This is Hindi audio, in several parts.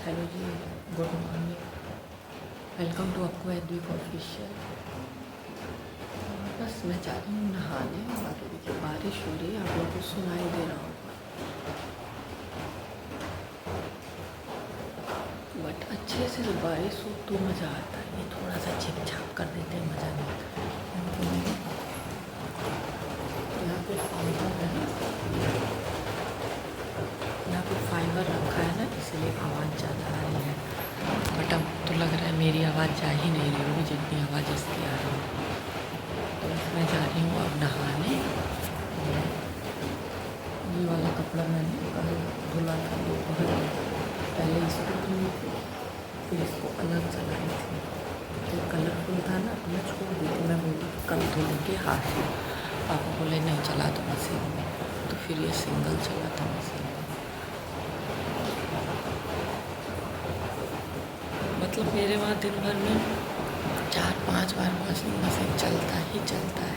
Hello ji, good morning. Welcome to आपको एडविक ऑफिशियल। बस मैं जा रही हूँ नहाने। बाकी देखिए बारिश हो रही है, आप लोगों को सुनाई दे रहा होगा, बट अच्छे से जब बारिश हो तो मज़ा आता है। ये थोड़ा सा छिप छाप कर देते हैं, मज़ा नहीं आता। यहाँ पे फाइबर है ना, यहाँ पे फाइबर रखा है ना, इसलिए आवाज़ ज़्यादा आ रही है। बट अब तो लग रहा है मेरी आवाज़ जा ही नहीं रही होगी जितनी आवाज़ इसकी आ रही है। तो मैं जा रही हूँ अब नहाने। ये वाला कपड़ा मैंने कल धुला था, दोपहर पहले इसको धुली थी, फिर इसको अलग चलाई थी। तो कलरफुल था ना, तो मैं छोड़ दी थी। मैं बोली कल धुलेंगे हाथ में। पापा बोले नहीं चला दो मशीन में, तो फिर ये सिंगल चला था मशीन में। मतलब मेरे वहाँ दिन भर में 4-5 बार वॉशिंग मशीन चलता ही चलता है।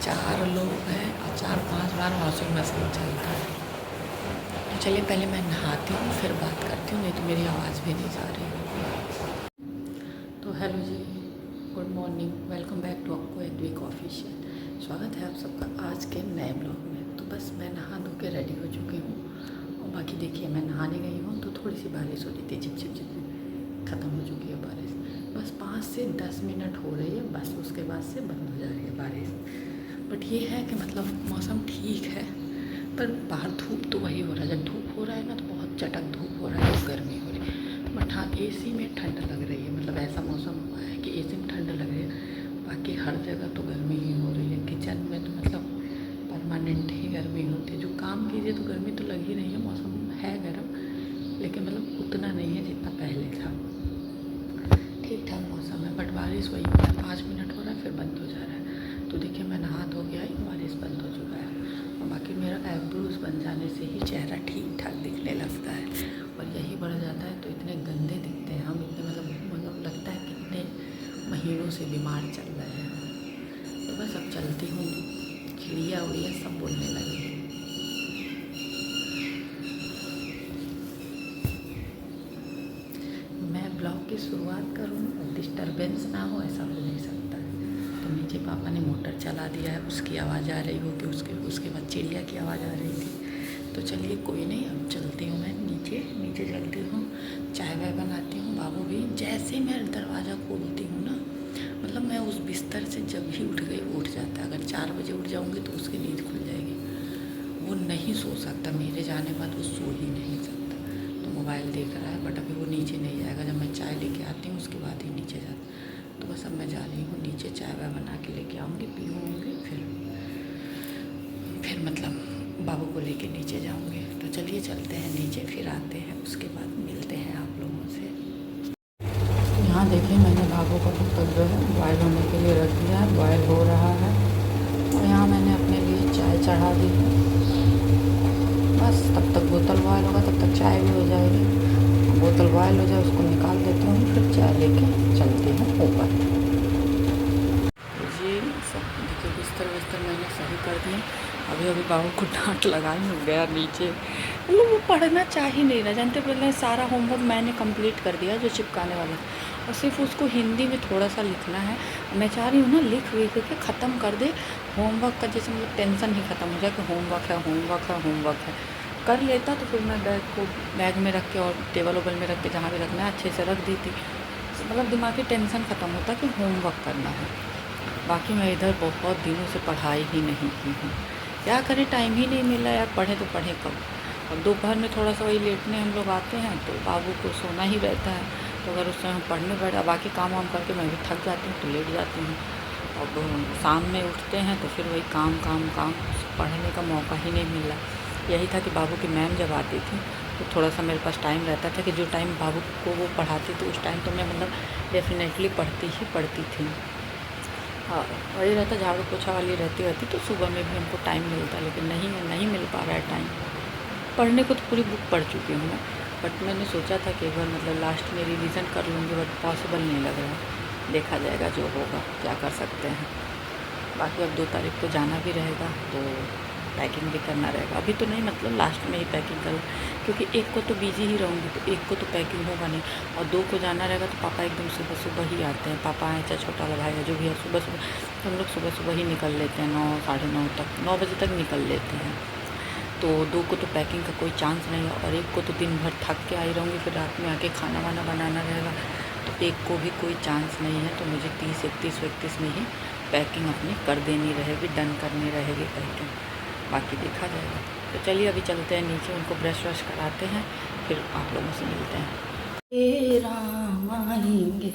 4 लोग हैं और 4-5 बार वॉशिंग मशीन चलता है। तो चलिए पहले मैं नहाती हूँ फिर बात करती हूँ, नहीं तो मेरी आवाज़ भी नहीं जा रही है। तो hello ji, good morning, welcome back to आपको एडविक ऑफिशियल। स्वागत है आप सबका आज के नए ब्लॉग में। तो बस मैं नहा धो के रेडी हो चुकी हूँ और बाकी देखिए मैं नहाने गई हूँ तो थोड़ी सी बारिश हो रही थी, झिप झिप झिप, ख़त्म हो चुकी है बारिश। बस 5 से 10 मिनट हो रही है, बस उसके बाद से बंद हो जा रही है बारिश। बट ये है कि मतलब मौसम ठीक है, पर बाहर धूप तो वही हो रहा है। जब धूप हो रहा है ना तो बहुत चटक धूप हो रहा है, तो गर्मी हो रही है। बट हाँ, एसी में ठंड लग रही है। मतलब ऐसा मौसम हुआ है कि एसी में ठंड लग रही है, बाकी हर जगह तो गर्मी ही हो रही है। किचन में तो मतलब परमानेंट ही गर्मी होती है। जो काम कीजिए तो गर्मी तो लग ही रही है। मौसम है गर्म, लेकिन मतलब उतना नहीं है जितना पहले था। ठीक ठाक मौसम है, बट बारिश वही हो रहा है। 5 मिनट हो रहा है फिर बंद हो जा रहा है। तो देखिए मैं नहा धो के आई, बारिश बंद हो चुका है। और बाकी मेरा आईब्रोज बन जाने से ही चेहरा ठीक ठाक दिखने लगता है, और यही बढ़ जाता है तो इतने गंदे दिखते हैं हम। इतने मतलब लगता है कितने महीनों से बीमार चल रहे हैं। तो बस अब चलती हूँ, चिड़िया उड़िया सब बोलने लगे। मैं ब्लॉग की शुरुआत करूँ और डिस्टर्बेंस ना हो, ऐसा हो नहीं सकता है। तो नीचे पापा ने मोटर चला दिया है, उसकी आवाज़ आ रही होगी, उसके बाद चिड़िया की आवाज़ आ रही थी। तो चलिए कोई नहीं, अब चलती हूँ मैं नीचे चलती हूँ, चाय वाय बनाती हूँ। बाबू भी जैसे मैं दरवाज़ा खोलती हूँ ना, मतलब मैं उस बिस्तर से जब भी उठ गई उठ जाता है। अगर 4 बजे उठ जाऊँगी तो उसकी नींद खुल जाएगी। वो नहीं सो सकता, मेरे जाने बाद वो सो ही नहीं सकता। तो मोबाइल देख रहा है, बट अभी वो नीचे नहीं जाएगा। जब मैं चाय लेके आती हूँ उसके बाद ही नीचे जाता। तो बस अब मैं जा रही हूँ नीचे, चाय वाय बना के लेके आऊँगी, पीऊँगी, फिर मतलब बाबू को लेके नीचे जाऊँगी। तो चलिए चलते हैं नीचे, फिर आते हैं, उसके बाद मिलते हैं आप लोगों से। यहाँ देखिए मैंने बाबू का बोतल जो है बॉयल होने के लिए रख दिया है, बॉयल हो रहा है। और यहाँ मैंने अपने लिए चाय चढ़ा दी है। बस तब तक बोतल बॉयल होगा, तब तक चाय भी हो जाएगी। बोतल बॉयल हो जाए उसको निकाल देती हूँ, फिर चाय लेके चलती हूँ ऊपर। जी सब देखिए बिस्तर मैंने सही कर दिए। अभी बाबू को डांट लगाई हूँ, गया नीचे। मतलब वो पढ़ना चाह ही नहीं रहा, जानते पहले सारा होमवर्क मैंने कंप्लीट कर दिया जो चिपकाने वाला, और सिर्फ उसको हिंदी में थोड़ा सा लिखना है। मैं चाह रही हूँ ना लिख के ख़त्म कर दे होमवर्क का, जैसे मतलब टेंशन ही ख़त्म हो जाए कि होमवर्क है। कर लेता तो फिर मैं बैग में रख के और टेबल वेबल में रख के जहाँ भी रखना है अच्छे से रख देती। मतलब दिमागी टेंशन ख़त्म होता कि होमवर्क करना है। बाकी मैं इधर बहुत दिनों से पढ़ाई ही नहीं की हूँ। क्या करें, टाइम ही नहीं मिला यार। पढ़ें तो पढ़ें कब। अब दोपहर में थोड़ा सा वही लेटने हम लोग आते हैं, तो बाबू को सोना ही रहता है। तो अगर उस समय हम पढ़ने बैठा, बाकी काम वाम करके मैं भी थक जाती हूँ तो लेट जाती हूँ। अब शाम में उठते हैं तो फिर वही काम, पढ़ने का मौका ही नहीं मिला। यही था कि बाबू की मैम जब आती थी तो थोड़ा सा मेरे पास टाइम रहता था कि जो टाइम बाबू को वो पढ़ाती थी उस टाइम तो मैं मतलब डेफिनेटली पढ़ती थी। हाँ, वही रहता, झाड़ू पोछा वाली रहती तो सुबह में भी हमको टाइम मिलता, लेकिन नहीं मिल पा रहा है टाइम। पढ़ने को तो पूरी बुक पढ़ चुकी हूँ मैं, बट मैंने सोचा था कि एक बार मतलब लास्ट में रिवीज़न कर लूँगी, बट पॉसिबल नहीं लग रहा है। देखा जाएगा जो होगा, क्या कर सकते हैं। बाकी अब 2 तारीख को जाना भी रहेगा, तो पैकिंग भी करना रहेगा। अभी तो नहीं, मतलब लास्ट में ही पैकिंग करूँ, क्योंकि एक को तो बिजी ही रहूँगी तो एक को तो पैकिंग होगा नहीं, और 2 को जाना रहेगा तो पापा एकदम सुबह सुबह ही आते हैं। पापा आए चाहे छोटा वाला भाई है, जो भी है सुबह सुबह, तो हम लोग सुबह सुबह ही निकल लेते हैं, 9 साढ़े 9 तक, 9 बजे तक निकल लेते हैं। तो 2 को तो पैकिंग का कोई चांस नहीं है, और एक को तो दिन भर थक के आई रहूँगी, फिर रात में आके खाना वाना बनाना रहेगा, तो एक को भी कोई चांस नहीं है। तो मुझे 30, 31, 31 में ही पैकिंग अपनी कर देनी रहेगी, डन करनी रहेगी पैकिंग, बाकी देखा जाएगा। तो चलिए अभी चलते हैं नीचे, उनको ब्रश व्रश कराते हैं, फिर आप लोगों से मिलते हैं। ए राम आएंगे,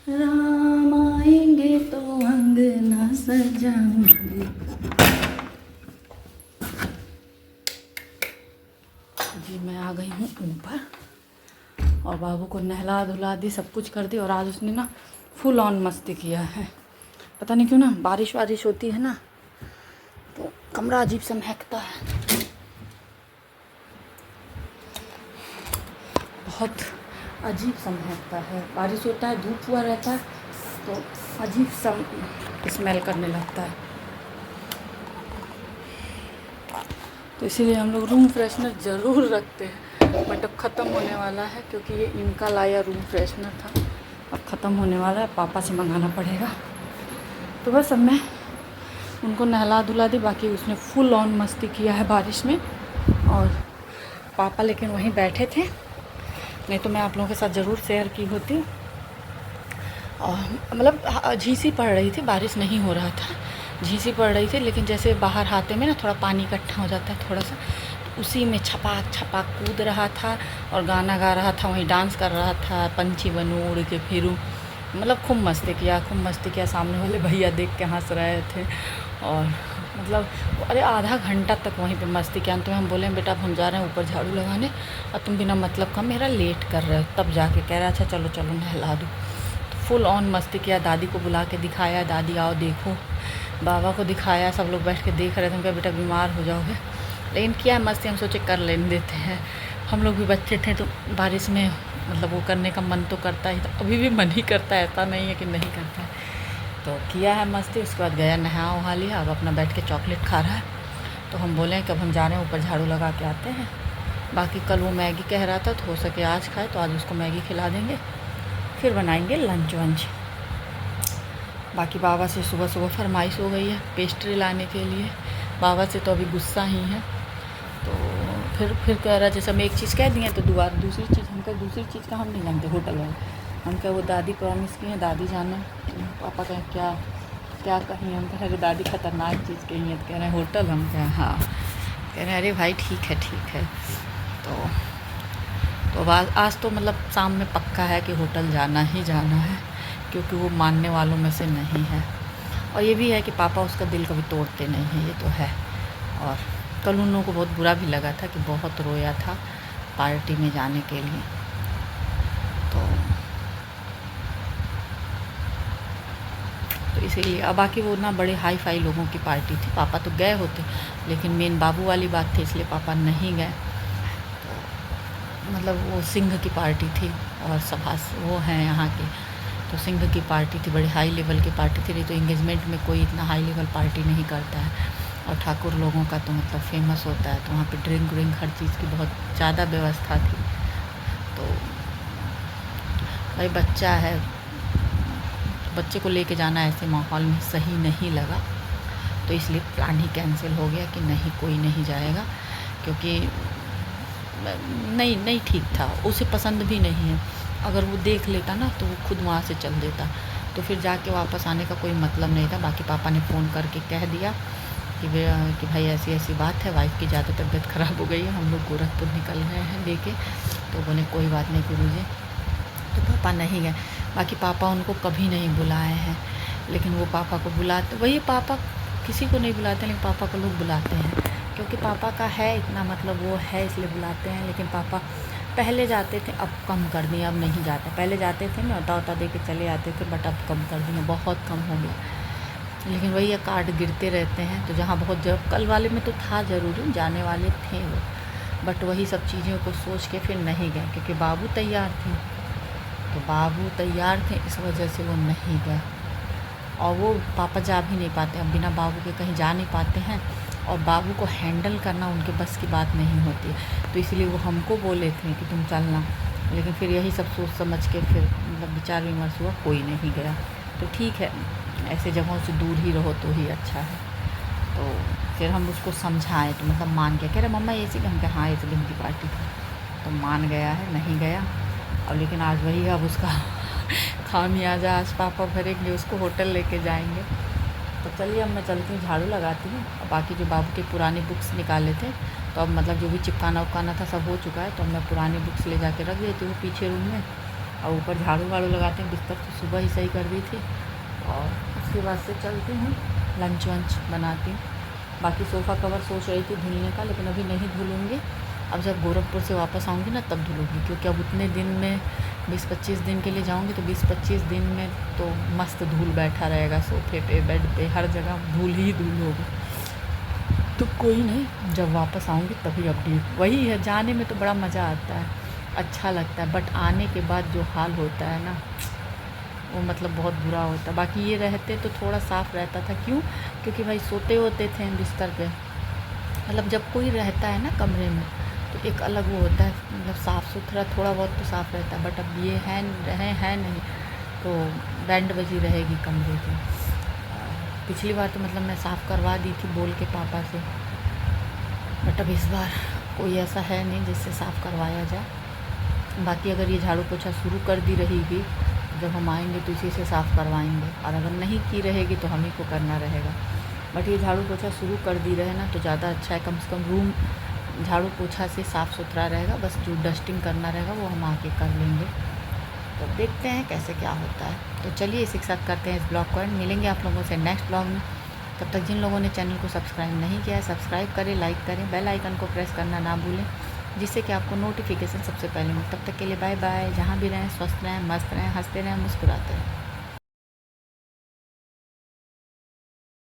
राम आएंगे तो अंगना सजाएंगे। जी मैं आ गई हूँ ऊपर, और बाबू को नहला धुला दी, सब कुछ कर दी, और आज उसने ना फुल ऑन मस्ती किया है। पता नहीं क्यों ना, बारिश वारिश होती है ना तो कमरा अजीब सा महकता है, बहुत अजीब सा महकता है। बारिश होता है, धूप हुआ रहता है तो अजीब सा स्मेल करने लगता है। तो इसीलिए हम लोग रूम फ्रेशनर ज़रूर रखते हैं, बट अब ख़त्म होने वाला है, क्योंकि ये इनका लाया रूम फ्रेशनर था, अब ख़त्म होने वाला है, पापा से मंगाना पड़ेगा। तो बस अब मैं उनको नहला धुला दी, बाकी उसने फुल ऑन मस्ती किया है बारिश में, और पापा लेकिन वहीं बैठे थे, नहीं तो मैं आप लोगों के साथ ज़रूर शेयर की होती। और मतलब झींसी पड़ रही थी, बारिश नहीं हो रहा था, झींसी पड़ रही थी, लेकिन जैसे बाहर हाथे में ना थोड़ा पानी इकट्ठा हो जाता है थोड़ा सा, उसी में छपाक छपाक कूद रहा था और गाना गा रहा था, वहीं डांस कर रहा था, पंछी बनूं उड़ के फिरूं, मतलब खूब मस्ती किया, खूब मस्ती किया। सामने वाले भैया देख के हंस रहे थे, और मतलब अरे आधा घंटा तक वहीं पे मस्ती किया। अंत में हम बोले बेटा अब हम जा रहे हैं ऊपर झाड़ू लगाने, और तुम बिना मतलब का मेरा लेट कर रहे हो, तब जाके कह रहा अच्छा चलो चलो नहला दूँ। तो फुल ऑन मस्ती किया, दादी को बुला के दिखाया, दादी आओ देखो, बाबा को दिखाया, सब लोग बैठ के देख रहे थे। हम कहा बेटा बीमार हो जाओगे, लेकिन क्या मस्ती, हम सोचे कर लेने देते हैं, हम लोग भी बच्चे थे तो बारिश में मतलब वो करने का मन तो करता ही था, अभी भी मन ही करता है, ऐसा नहीं है कि नहीं करता है। तो किया है मस्ती, उसके बाद गया नहा वहा लिया, अब अपना बैठ के चॉकलेट खा रहा है। तो हम बोले कि अब हम जा रहे हैं ऊपर झाड़ू लगा के आते हैं। बाकी कल वो मैगी कह रहा था, तो हो सके आज खाए, तो आज उसको मैगी खिला देंगे, फिर बनाएंगे लंच वंच। बाकी बाबा से सुबह सुबह फरमाइश हो गई है पेस्ट्री लाने के लिए, बाबा से तो अभी गुस्सा ही है। तो फिर कह रहा जैसे हम एक चीज़ कह दिए तो दोबारा दूसरी चीज़, हम कह दूसरी चीज़ का हम नहीं जानते होटल वाले, हम कह वो दादी प्रॉमिस की है, दादी जाना। पापा कहें क्या क्या कहीं, हम कह रहे दादी ख़तरनाक चीज़ कही है, तो कह रहे हैं होटल, हम कह हाँ, कह रहे अरे भाई ठीक है। तो आज तो मतलब शाम में पक्का है कि होटल जाना ही जाना है, क्योंकि वो मानने वालों में से नहीं है। और ये भी है कि पापा उसका दिल कभी तोड़ते नहीं हैं, ये तो है। और कल उन लोगों को बहुत बुरा भी लगा था कि बहुत रोया था पार्टी में जाने के लिए। तो इसीलिए अब बाकी वो ना बड़े हाई फाई लोगों की पार्टी थी, पापा तो गए होते, लेकिन मेन बाबू वाली बात थी इसलिए पापा नहीं गए। तो मतलब वो सिंह की पार्टी थी, और सभा वो हैं यहाँ के, तो सिंह की पार्टी थी, बड़ी हाई लेवल की पार्टी थी। नहीं तो इंगेजमेंट में कोई इतना हाई लेवल पार्टी नहीं करता है, और ठाकुर लोगों का तो मतलब फेमस होता है, तो वहाँ पे ड्रिंक व्रिंक हर चीज़ की बहुत ज़्यादा व्यवस्था थी। तो भाई बच्चा है, बच्चे को लेके जाना ऐसे माहौल में सही नहीं लगा, तो इसलिए प्लान ही कैंसिल हो गया कि नहीं कोई नहीं जाएगा, क्योंकि नहीं ठीक था, उसे पसंद भी नहीं है। अगर वो देख लेता ना तो वो खुद वहाँ से चल देता, तो फिर जाके वापस आने का कोई मतलब नहीं था। बाकी पापा ने फ़ोन करके कह दिया कि भाई ऐसी ऐसी बात है, वाइफ की ज़्यादा तबीयत ख़राब हो गई है, हम लोग गोरखपुर निकल रहे हैं लेके। तो बोले कोई बात नहीं गुरुजी, तो पापा नहीं गए। बाकी पापा उनको कभी नहीं बुलाए हैं, लेकिन वो पापा को बुलाते, वही पापा किसी को नहीं बुलाते, लेकिन पापा को लोग बुलाते हैं, क्योंकि पापा का है इतना मतलब वो है इसलिए बुलाते हैं। लेकिन पापा पहले जाते थे, अब कम कर दिए, अब नहीं जाते। पहले जाते थे ना, न्योता दे के चले आते थे, बट अब कम कर दिए, बहुत कम हो गया। लेकिन वही कार्ड गिरते रहते हैं, तो जहाँ बहुत जब कल वाले में तो था ज़रूरी, जाने वाले थे वो, बट वही सब चीज़ों को सोच के फिर नहीं गए, क्योंकि बाबू तैयार थे, तो बाबू तैयार थे इस वजह से वो नहीं गए। और वो पापा जा भी नहीं पाते, अब बिना बाबू के कहीं जा नहीं पाते हैं, और बाबू को हैंडल करना उनके बस की बात नहीं होती है, तो इसलिए वो हमको बोले थे कि तुम चलना, लेकिन फिर यही सब सोच समझ के फिर मतलब विचार विमर्श हुआ, कोई नहीं गया। तो ठीक है, ऐसे जगहों से दूर ही रहो तो ही अच्छा है। तो फिर हम उसको समझाएं तो मतलब मान गया, कह रहे मम्मा ये चीज़, हम कहे हाँ ये फिल्म की पार्टी थी, तो मान गया है, नहीं गया। अब लेकिन आज वही अब उसका खामियाजा आज पापा भरेंगे, उसको होटल लेके जाएंगे। तो चलिए अब मैं चलती हूँ, झाड़ू लगाती हूँ। और बाकी जो बाबू के पुराने बुक्स निकाले थे, तो अब मतलब जो भी चिपकाना उपकाना था सब हो चुका है, तो मैं पुरानी बुक्स ले जाके रख देती हूँ पीछे रूम में, और ऊपर झाड़ू वाड़ू लगाते हैं। बिस्तर तो सुबह ही सही कर दी थी, और उसके बाद से चलती हूँ, लंच वंच बनाती हूँ। बाकी सोफ़ा कवर सोच रही थी धुलने का, लेकिन अभी नहीं धुलूँगी। अब जब गोरखपुर से वापस आऊँगी ना तब धुलूँगी, क्योंकि अब उतने दिन में 20-25 दिन के लिए जाऊँगी, तो 20-25 दिन में तो मस्त धूल बैठा रहेगा सोफ़े पे, बेड पे, हर जगह धूल ही धूल होगी। तो कोई नहीं, जब वापस आऊँगी तभी अपडेट। वही है, जाने में तो बड़ा मज़ा आता है, अच्छा लगता है, बट आने के बाद जो हाल होता है ना, वो मतलब बहुत बुरा होता है। बाकी ये रहते तो थोड़ा साफ़ रहता था, क्यों? क्योंकि भाई सोते होते थे बिस्तर पे, मतलब जब कोई रहता है ना कमरे में तो एक अलग वो होता है, मतलब साफ़ सुथरा थोड़ा बहुत तो साफ़ रहता है। बट अब ये है नहीं, तो बैंड बजी रहेगी कमरे की। पिछली बार तो मतलब मैं साफ़ करवा दी थी बोल के पापा से, बट अब इस बार कोई ऐसा है नहीं जिससे साफ़ करवाया जाए। बाकी अगर ये झाड़ू पोछा शुरू कर दी रहेगी, जब हम आएंगे तो इसी से साफ़ करवाएंगे, और अगर नहीं की रहेगी तो हम ही को करना रहेगा। बट ये झाड़ू पोछा शुरू कर दी रहे ना तो ज़्यादा अच्छा है, कम से कम रूम झाड़ू पोछा से साफ़ सुथरा रहेगा। बस जो डस्टिंग करना रहेगा वो हम आके कर लेंगे। तो देखते हैं कैसे क्या होता है। तो चलिए इसी के साथ करते हैं इस ब्लॉग को एंड, मिलेंगे आप लोगों से नेक्स्ट ब्लॉग में। तब तक जिन लोगों ने चैनल को सब्सक्राइब नहीं किया है, सब्सक्राइब करें, लाइक करें, बेल आइकन को प्रेस करना ना भूलें, जिससे कि आपको नोटिफिकेशन सबसे पहले मिले। तब तक के लिए बाय बाय। जहाँ भी रहें स्वस्थ रहें, मस्त रहें, हंसते रहें, मुस्कुराते रहें।